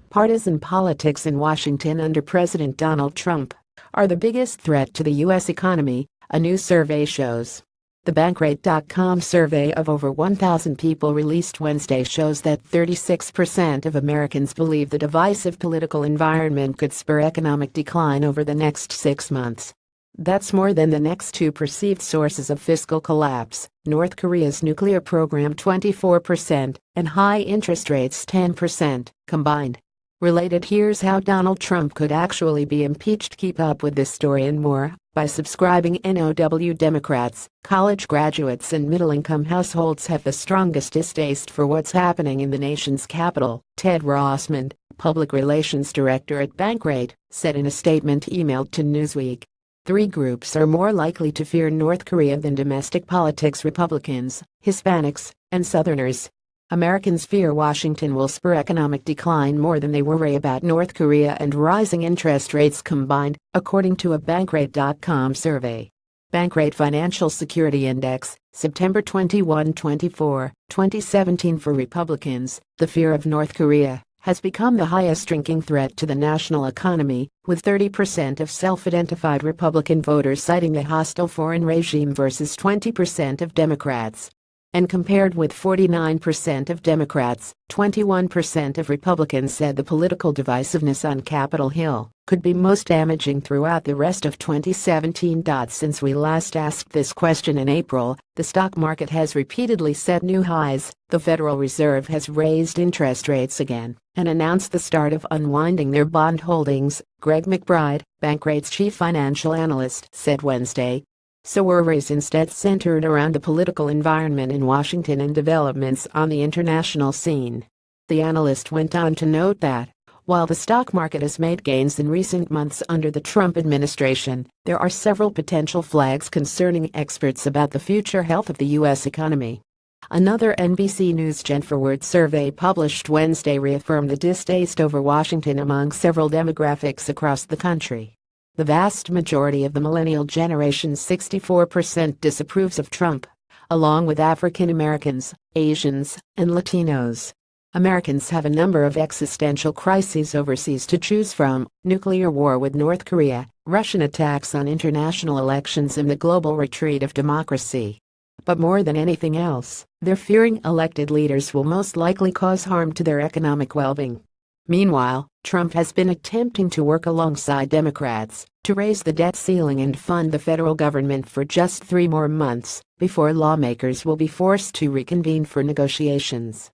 Partisan politics in Washington under President Donald Trump are the biggest threat to the U.S. economy, a new survey shows. The Bankrate.com survey of over 1,000 people released Wednesday shows that 36% of Americans believe the divisive political environment could spur economic decline over the next 6 months. That's more than the next two perceived sources of fiscal collapse, North Korea's nuclear program 24% and high interest rates 10% combined. Related, here's how Donald Trump could actually be impeached. Keep up with this story and more by subscribing. NOW Democrats, college graduates and middle-income households have the strongest distaste for what's happening in the nation's capital, Ted Rossman, public relations director at Bankrate, said in a statement emailed to Newsweek. Three groups are more likely to fear North Korea than domestic politics: Republicans, Hispanics, and Southerners. Americans fear Washington will spur economic decline more than they worry about North Korea and rising interest rates combined, according to a Bankrate.com survey. Bankrate Financial Security Index, September 21-24, 2017. For Republicans, the fear of North Korea has become the highest ranking threat to the national economy, with 30% of self-identified Republican voters citing the hostile foreign regime versus 20% of Democrats. And compared with 49% of Democrats, 21% of Republicans said the political divisiveness on Capitol Hill could be most damaging throughout the rest of 2017. Since we last asked this question in April, the stock market has repeatedly set new highs, the Federal Reserve has raised interest rates again and announced the start of unwinding their bond holdings, Greg McBride, Bankrate's chief financial analyst, said Wednesday. So worries instead centered around the political environment in Washington and developments on the international scene. The analyst went on to note that, while the stock market has made gains in recent months under the Trump administration, there are several potential flags concerning experts about the future health of the U.S. economy. Another NBC News Gen Forward survey published Wednesday reaffirmed the distaste over Washington among several demographics across the country. The vast majority of the millennial generation, 64%, disapproves of Trump, along with African Americans, Asians, and Latinos. Americans have a number of existential crises overseas to choose from: nuclear war with North Korea, Russian attacks on international elections, and the global retreat of democracy. But more than anything else, they're fearing elected leaders will most likely cause harm to their economic well-being. Meanwhile, Trump has been attempting to work alongside Democrats to raise the debt ceiling and fund the federal government for just 3 more months before lawmakers will be forced to reconvene for negotiations.